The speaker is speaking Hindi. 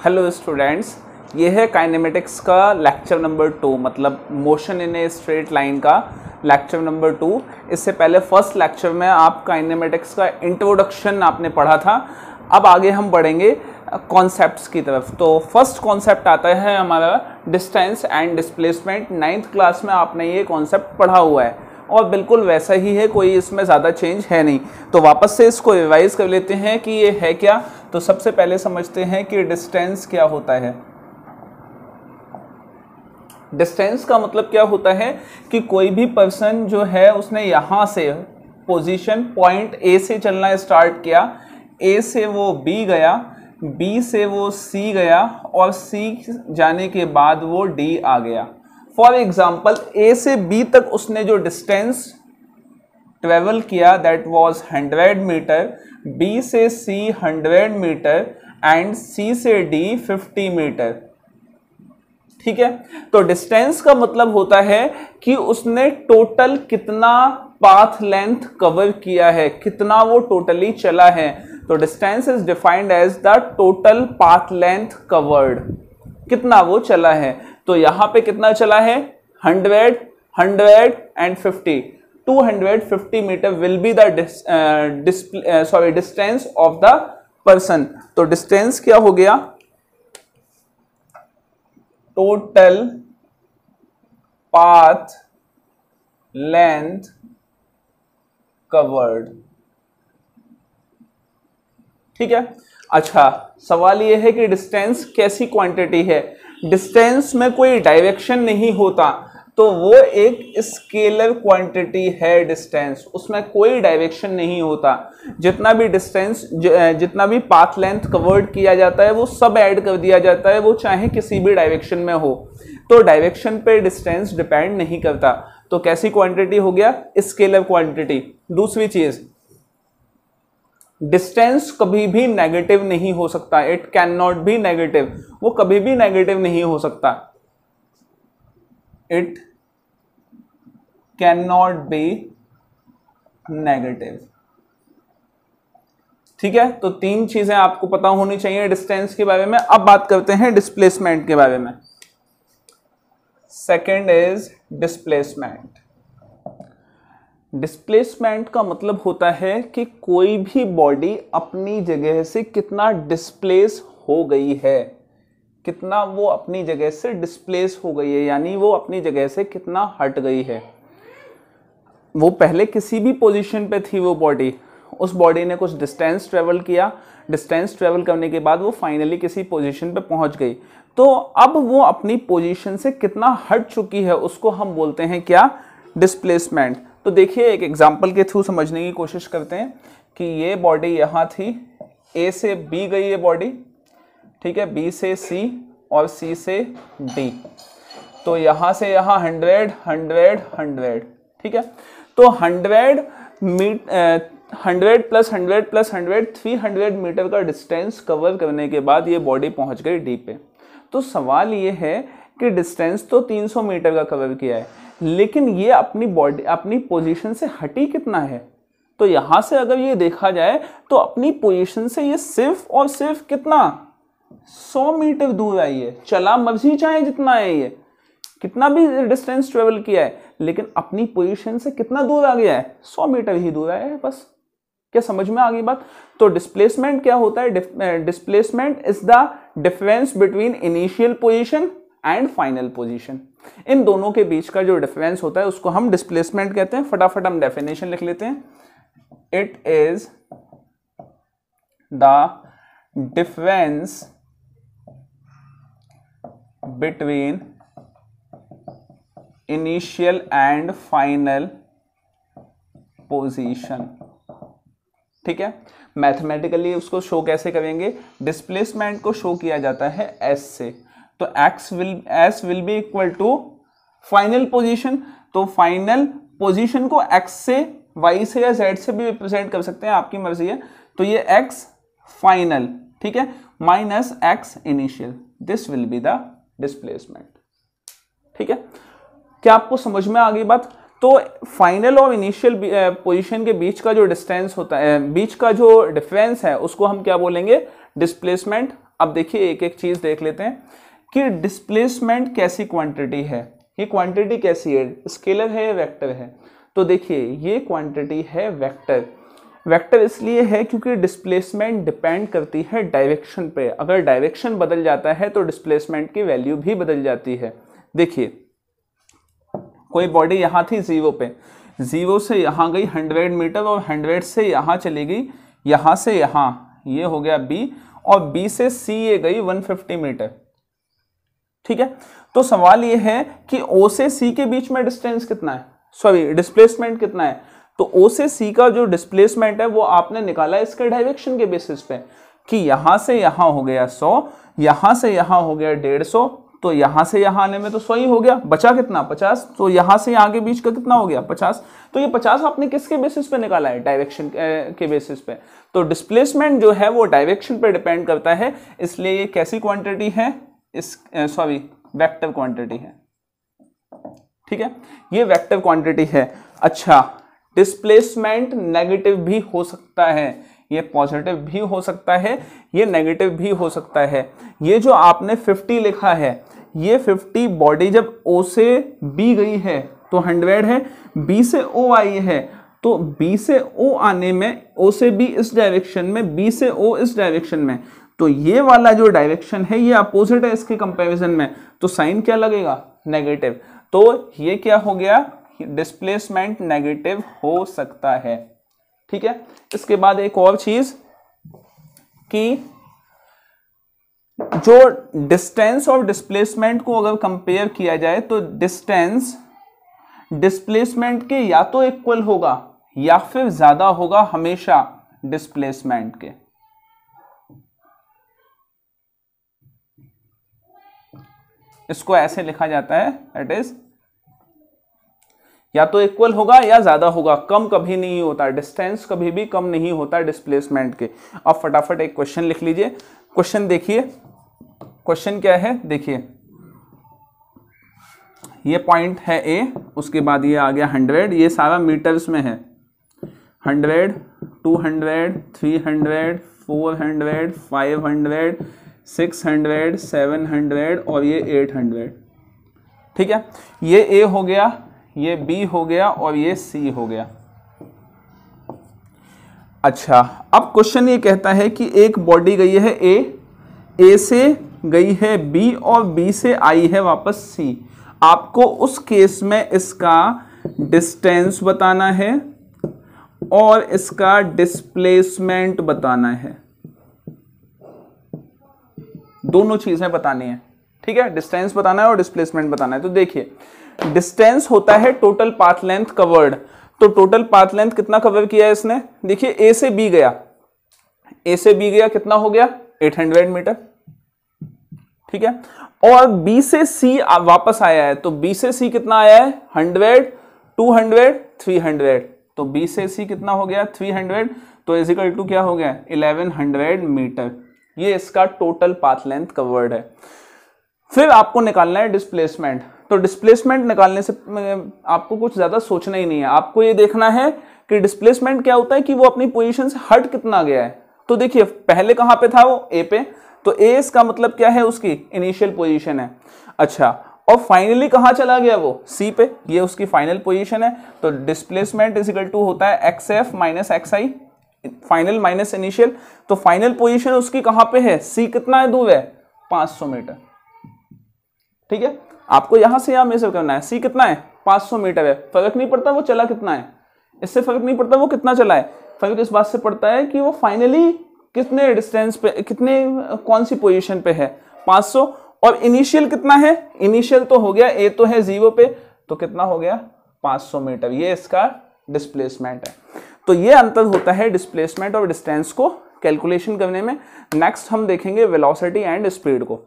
हेलो स्टूडेंट्स, ये है काइनेमेटिक्स का लेक्चर नंबर 2, मतलब motion in a straight line का लेक्चर नंबर 2। इससे पहले फर्स्ट लेक्चर में आप काइनेमेटिक्स का इंट्रोडक्शन आपने पढ़ा था। अब आगे हम बढ़ेंगे कॉन्सेप्ट्स की तरफ। तो फर्स्ट कॉन्सेप्ट आता है हमारा distance and displacement. 9th class में आपने ये कॉन्सेप्ट पढ़ा हुआ है और बिल्कुल वैसा ही है, कोई इसमें ज़्यादा चेंज है नहीं। तो वापस से इसको रिवाइज कर लेते हैं कि ये है क्या। तो सबसे पहले समझते हैं कि डिस्टेंस क्या होता है। डिस्टेंस का मतलब क्या होता है कि कोई भी पर्सन जो है उसने यहाँ से पोजीशन पॉइंट ए से चलना स्टार्ट किया, ए से वो बी गया, बी से वो सी गया और सी जाने के बाद वो डी आ गया। फॉर एग्जाम्पल ए से बी तक उसने जो डिस्टेंस ट्रेवल किया दैट वाज 100 मीटर, बी से सी 100 मीटर एंड सी से डी 50 मीटर। ठीक है, तो डिस्टेंस का मतलब होता है कि उसने टोटल कितना पाथ लेंथ कवर किया है, कितना वो टोटली चला है। तो distance is defined as the total path length covered, कितना वो चला है। तो यहां पे कितना चला है 100, 100 and 50, 250 metre will be the distance of the person. तो डिस्टेंस क्या हो गया, टोटल पाथ लेंथ कवर्ड। ठीक है, अच्छा सवाल यह है कि डिस्टेंस कैसी क्वांटिटी है। डिस्टेंस में कोई डायरेक्शन नहीं होता, तो वो एक स्केलर क्वांटिटी है। डिस्टेंस उसमें कोई डायरेक्शन नहीं होता। जितना भी डिस्टेंस, जितना भी पाथ लेंथ कवर्ड किया जाता है वो सब ऐड कर दिया जाता है, वो चाहे किसी भी डायरेक्शन में हो। तो डायरेक्शन पे डिस्टेंस डिपेंड नहीं करता। तो कैसी क्वांटिटी हो गया, स्केलर क्वांटिटी। दूसरी चीज, डिस्टेंस कभी भी नेगेटिव नहीं हो सकता। It can not be negative, वो कभी भी नेगेटिव नहीं हो सकता। It can not be negative. ठीक है, तो 3 चीजें आपको पता होनी चाहिए डिस्टेंस के बारे में। अब बात करते हैं डिस्प्लेसमेंट के बारे में। Second is displacement. डिस्प्लेसमेंट का मतलब होता है कि कोई भी बॉडी अपनी जगह से कितना डिस्प्लेस हो गई है, कितना वो अपनी जगह से डिस्प्लेस हो गई है, यानी वो अपनी जगह से कितना हट गई है। वो पहले किसी भी पोजीशन पे थी वो बॉडी, उस बॉडी ने कुछ डिस्टेंस ट्रेवल किया, डिस्टेंस ट्रेवल करने के बाद वो फाइनली किसी पोजीशन पे पहुंच गई। तो अब वो अपनी पोजीशन से कितना हट चुकी है उसको हम बोलते हैं क्या, डिस्प्लेसमेंट। तो देखिए एक एग्जांपल के थ्रू समझने की कोशिश करते हैं कि ये बॉडी यहाँ थी, ए से बी गई ये बॉडी, ठीक है, बी से सी और सी से डी। तो यहाँ से यहाँ 100, 100, 100। ठीक है, तो 100 प्लस 100 प्लस 100, 300 मीटर का डिस्टेंस कवर करने के बाद ये बॉडी पहुँच गई डी पे। तो सवाल ये है कि डिस्टेंस तो 300 मीटर का कवर किया है, लेकिन ये अपनी बॉडी, अपनी पोजीशन से हटी कितना है। तो यहां से अगर ये देखा जाए तो अपनी पोजीशन से ये सिर्फ और सिर्फ कितना, 100 मीटर दूर आई है। चला मर्जी चाहे जितना है, ये कितना भी डिस्टेंस ट्रेवल किया है, लेकिन अपनी पोजीशन से कितना दूर आ गया है, 100 मीटर ही दूर आया है बस। क्या समझ में आ गई बात। तो डिस्प्लेसमेंट क्या होता है, displacement is the difference between initial position and final position. इन दोनों के बीच का जो डिफरेंस होता है उसको हम डिस्प्लेसमेंट कहते हैं। फटाफट हम डेफिनेशन लिख लेते हैं। It is the difference between initial and final position. ठीक है, मैथमेटिकली उसको शो कैसे करेंगे, डिस्प्लेसमेंट को शो किया जाता है एस से। तो s will be equal to final position. तो फाइनल पोजीशन को एक्स से, वाई से या जेड से भी रिप्रेजेंट कर सकते हैं, आपकी मर्जी है। तो ये एक्स फाइनल, ठीक है, minus x initial, this will be the displacement. ठीक है, क्या आपको समझ में आ गई बात। तो फाइनल और इनिशियल पोजीशन के बीच का जो डिस्टेंस होता है, बीच का जो डिफरेंस है, उसको हम क्या बोलेंगे, डिस्प्लेसमेंट। अब देखिए एक एक चीज देख लेते हैं कि डिस्प्लेसमेंट कैसी क्वांटिटी है, ये क्वांटिटी कैसी है, स्केलर है या वेक्टर है। तो देखिए ये क्वांटिटी है वेक्टर। वेक्टर इसलिए है क्योंकि डिस्प्लेसमेंट डिपेंड करती है डायरेक्शन पे, अगर डायरेक्शन बदल जाता है तो डिस्प्लेसमेंट की वैल्यू भी बदल जाती है। देखिए कोई बॉडी यहाँ थी 0 पे, 0 से यहाँ गई 100 मीटर और 100 से यहाँ चली गई, यहाँ से यहाँ, ये हो गया B, और B से C ये गई 150 मीटर। ठीक है, तो सवाल ये है कि O से C के बीच में डिस्टेंस कितना है, सॉरी डिस्प्लेसमेंट कितना है। तो O से C का जो डिस्प्लेसमेंट है वो आपने निकाला इसके डायरेक्शन के बेसिस पे कि यहाँ से यहाँ हो गया 100, यहाँ से यहाँ हो गया 150, तो यहाँ से यहाँ आने में तो 100 ही हो गया, बचा कितना 50, तो यहाँ से यहाँ के बीच का कितना हो गया 50। तो ये 50 आपने किसके बेसिस पे निकाला है, डायरेक्शन के बेसिस पे। तो डिस्प्लेसमेंट जो है वो डायरेक्शन पे डिपेंड करता है, इसलिए ये कैसी क्वांटिटी है, सॉरी वेक्टर क्वांटिटी है। ठीक है, ये वेक्टर क्वांटिटी है। अच्छा, डिस्प्लेसमेंट नेगेटिव भी हो सकता है, ये पॉजिटिव भी हो सकता है, ये नेगेटिव भी हो सकता है। ये जो आपने 50 लिखा है, ये 50 बॉडी जब O से B गई है तो 100 है, B से O आई है तो B से O आने में, O से B इस डायरेक्शन में, B से O इस डायरेक्शन में, तो ये वाला जो डायरेक्शन है ये अपोजिट है इसके कंपैरिजन में, तो साइन क्या लगेगा, नेगेटिव। तो ये क्या हो गया, डिस्प्लेसमेंट नेगेटिव हो सकता है। ठीक है, इसके बाद एक और चीज कि जो डिस्टेंस और डिस्प्लेसमेंट को अगर कंपेयर किया जाए तो डिस्टेंस डिस्प्लेसमेंट के या तो इक्वल होगा या फिर ज्यादा होगा हमेशा डिस्प्लेसमेंट के। इसको ऐसे लिखा जाता है, दैट इज या तो इक्वल होगा या ज्यादा होगा, कम कभी नहीं होता, डिस्टेंस कभी भी कम नहीं होता डिस्प्लेसमेंट के। अब फटाफट एक क्वेश्चन लिख लीजिए। क्वेश्चन देखिए, क्वेश्चन क्या है, देखिए ये पॉइंट है A, उसके बाद ये आ गया 100, ये सारा मीटर्स में है, 100, 200, 300, 400, 500, 600, 700 और ये 800। ठीक है, ये A हो गया, ये B हो गया और ये C हो गया। अच्छा, अब क्वेश्चन ये कहता है कि एक बॉडी गई है A से गई है B और B से आई है वापस C। आपको उस केस में इसका डिस्टेंस बताना है और इसका डिस्प्लेसमेंट बताना है, दोनों चीजें बतानी है। ठीक है, डिस्टेंस बताना है और डिस्प्लेसमेंट बताना है। तो देखिए डिस्टेंस होता है टोटल पाथ लेंथ कवर्ड, तो टोटल पाथ लेंथ कितना कवर किया है इसने, देखिए A से B गया, A से B गया कितना हो गया 800 मीटर। ठीक है, और B से C वापस आया है, तो B से C कितना आया है 100, 200, 300, तो B से C कितना हो गया 300, तो इज इक्वल टू क्या हो गया 1100 मीटर। ये इसका टोटल पाथ लेंथ कवर्ड है। फिर आपको निकालना है डिस्प्लेसमेंट। तो डिस्प्लेसमेंट निकालने से आपको कुछ ज्यादा सोचना ही नहीं है, आपको ये देखना है कि डिस्प्लेसमेंट क्या होता है कि वो अपनी पोजीशन से हट कितना गया है। तो देखिए पहले कहां पे था वो A पे, तो A इसका मतलब क्या है, उसकी इनिशियल पोजीशन है। अच्छा, और फाइनली कहां चला गया वो C पे, ये उसकी फाइनल पोजीशन है। तो डिस्प्लेसमेंट इज इक्वल टू होता है XF minus XI, final minus initial. तो फाइनल पोजीशन उसकी कहां पे है, C कितना है दूर है 500 मीटर। ठीक है, आपको यहां से यहां मेजर करना है, C कितना है 500 मीटर है। फर्क नहीं पड़ता वो चला कितना है, इससे फर्क नहीं पड़ता वो कितना चला है, फर्क इस बात से पड़ता है कि वो फाइनली कितने डिस्टेंस पे, कितने कौन सी पोजीशन पे है 500, और इनिशियल कितना है, इनिशियल तो हो गया A तो है 0 पे, तो कितना हो गया 500 मीटर। ये इसका डिस्प्लेसमेंट है। तो ये अंतर होता है डिस्प्लेसमेंट और डिस्टेंस को कैलकुलेशन करने में। नेक्स्ट हम देखेंगे वेलोसिटी एंड स्पीड को।